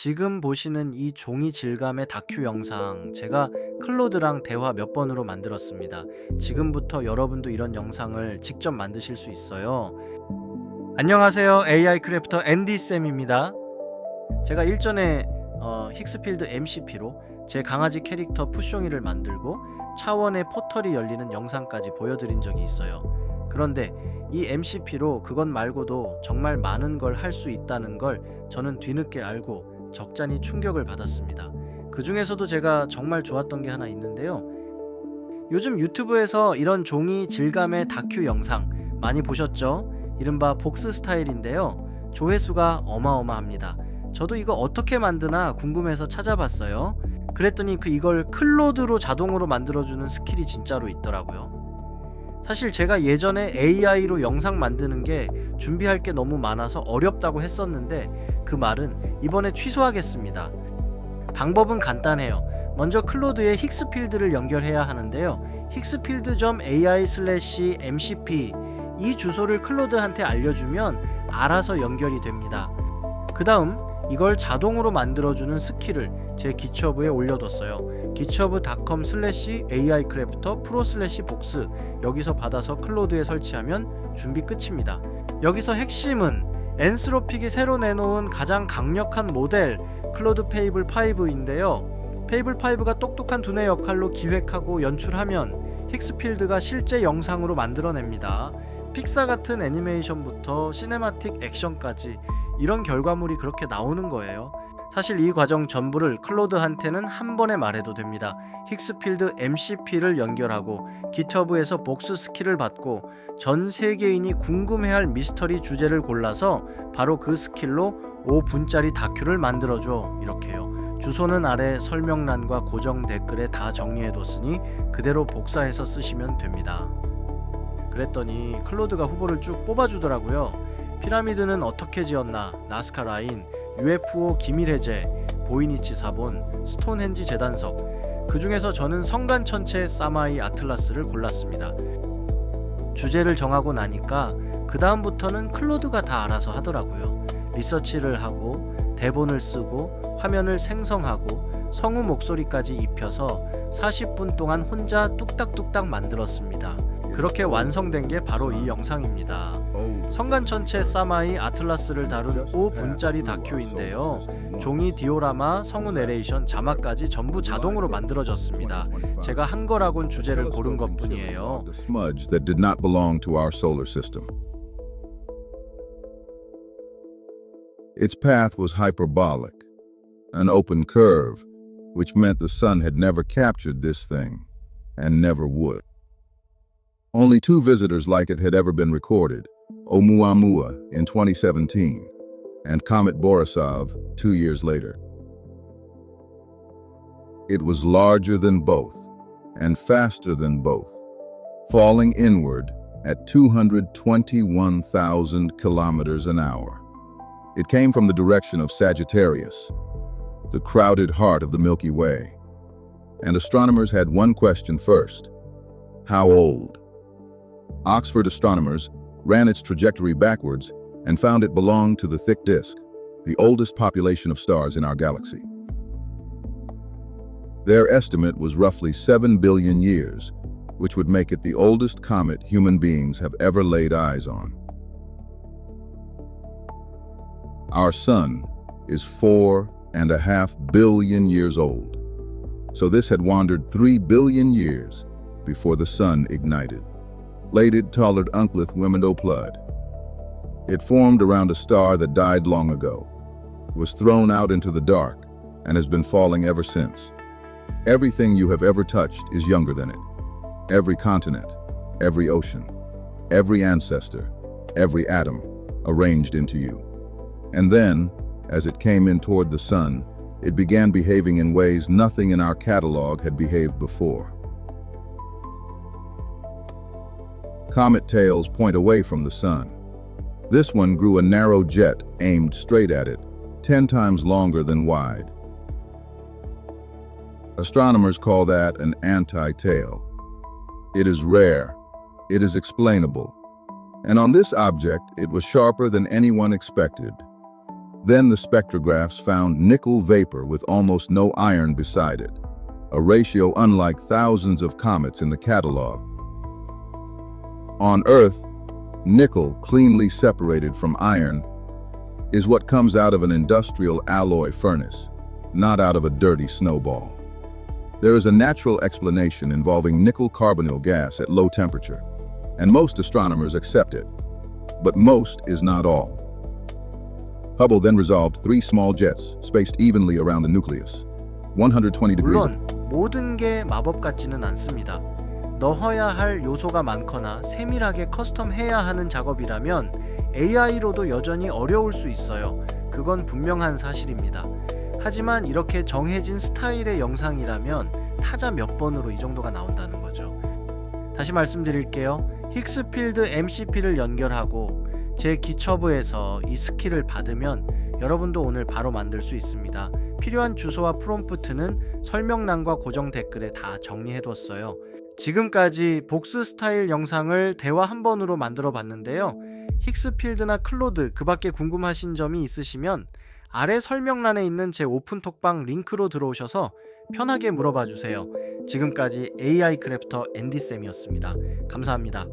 지금 보시는 이 종이 질감의 다큐 영상, 제가 클로드랑 대화 몇 번으로 만들었습니다. 지금부터 여러분도 이런 영상을 직접 만드실 수 있어요. 안녕하세요. AI 크래프터 앤디쌤입니다. 제가 일전에 힉스필드 MCP로 제 강아지 캐릭터 푸숑이를 만들고 차원의 포털이 열리는 영상까지 보여드린 적이 있어요. 그런데 이 MCP로 그것 말고도 정말 많은 걸 할 수 있다는 걸 저는 뒤늦게 알고 적잖이 충격을 받았습니다. 그 중에서도 제가 정말 좋았던 게 하나 있는데요. 요즘 유튜브에서 이런 종이 질감의 다큐 영상 많이 보셨죠? 이른바 복스 스타일인데요. 조회수가 어마어마합니다. 저도 이거 어떻게 만드나 궁금해서 찾아봤어요. 그랬더니 이걸 클로드로 자동으로 만들어주는 스킬이 진짜로 있더라고요. 사실 제가 예전에 AI로 영상 만드는 게 준비할 게 너무 많아서 어렵다고 했었는데 그 말은 이번에 취소하겠습니다. 방법은 간단해요. 먼저 클로드에 힉스필드를 연결해야 하는데요. 힉스필드.ai/mcp 이 주소를 클로드한테 알려주면 알아서 연결이 됩니다. 그 다음 이걸 자동으로 만들어주는 스킬을 제 기처브에 올려뒀어요. github.com/AIcrafter pro/box 여기서 받아서 클로드에 설치하면 준비 끝입니다. 여기서 핵심은 엔스로픽이 새로 내놓은 가장 강력한 모델 클로드 페이블 5인데요. 페이블 5가 똑똑한 두뇌 역할로 기획하고 연출하면 힉스필드가 실제 영상으로 만들어냅니다. 픽사 같은 애니메이션부터 시네마틱 액션까지 이런 결과물이 그렇게 나오는 거예요. 사실 이 과정 전부를 클로드한테는 한 번에 말해도 됩니다. 힉스필드 MCP를 연결하고 기터브에서 복스 스킬을 받고 전 세계인이 궁금해할 미스터리 주제를 골라서 바로 그 스킬로 5분짜리 다큐를 만들어줘. 이렇게요. 주소는 아래 설명란과 고정 댓글에 다 정리해뒀으니 그대로 복사해서 쓰시면 됩니다. 그랬더니 클로드가 후보를 쭉 뽑아주더라고요. 피라미드는 어떻게 지었나, 나스카 라인, UFO 기밀 해제, 보이니치 사본, 스톤헨지 재단석. 그 중에서 저는 성간천체 사마이 아틀라스를 골랐습니다. 주제를 정하고 나니까 그 다음부터는 클로드가 다 알아서 하더라고요. 리서치를 하고 대본을 쓰고 화면을 생성하고 성우 목소리까지 입혀서 40분 동안 혼자 뚝딱뚝딱 만들었습니다. 그렇게 완성된 게 바로 이 영상입니다. 성간천체 사마이 아틀라스를 다룬 5분짜리 다큐인데요. 종이 디오라마, 성우 내레이션, 자막까지 전부 자동으로 만들어졌습니다. 제가 한 거라곤 주제를 고른 것뿐이에요. Smudge that did not belong to our solar system. Its path was hyperbolic, an open curve, which meant the sun had never captured this thing, and never would. Only 2 visitors like it had ever been recorded, Oumuamua in 2017 and Comet Borisov 2 years later. It was larger than both and faster than both, falling inward at 221,000 kilometers an hour. It came from the direction of Sagittarius, the crowded heart of the Milky Way. And astronomers had one question first: how old? Oxford astronomers ran its trajectory backwards and found it belonged to the thick disk, the oldest population of stars in our galaxy. Their estimate was roughly 7 billion years, which would make it the oldest comet human beings have ever laid eyes on. Our sun is 4.5 billion years old, so this had wandered 3 billion years before the sun ignited. Lated Tollard Unklith Wimendo Plud. It formed around a star that died long ago, was thrown out into the dark, and has been falling ever since. Everything you have ever touched is younger than it. Every continent, every ocean, every ancestor, every atom arranged into you. And then, as it came in toward the sun, it began behaving in ways nothing in our catalog had behaved before. Comet tails point away from the sun. This one grew a narrow jet aimed straight at it, 10 times longer than wide. Astronomers call that an anti-tail. It is rare, it is explainable, and on this object it was sharper than anyone expected. Then the spectrographs found nickel vapor with almost no iron beside it, a ratio unlike thousands of comets in the catalog. On Earth, nickel, cleanly separated from iron, is what comes out of an industrial alloy furnace, not out of a dirty snowball. There is a natural explanation involving nickel carbonyl gas at low temperature, and most astronomers accept it. But most is not all. Hubble then resolved 3 small jets spaced evenly around the nucleus, 120 degrees. 물론 모든 게 마법 같지는 않습니다. 넣어야 할 요소가 많거나 세밀하게 커스텀해야 하는 작업이라면 AI로도 여전히 어려울 수 있어요. 그건 분명한 사실입니다. 하지만 이렇게 정해진 스타일의 영상이라면 타자 몇 번으로 이 정도가 나온다는 거죠. 다시 말씀드릴게요. 힉스필드 MCP를 연결하고 제 기처브에서 이 스킬을 받으면 여러분도 오늘 바로 만들 수 있습니다. 필요한 주소와 프롬프트는 설명란과 고정 댓글에 다 정리해뒀어요. 지금까지 복스 스타일 영상을 대화 한 번으로 만들어 봤는데요. 힉스필드나 클로드 그 밖에 궁금하신 점이 있으시면 아래 설명란에 있는 제 오픈톡방 링크로 들어오셔서 편하게 물어봐 주세요. 지금까지 AI 크래프터 앤디쌤이었습니다. 감사합니다.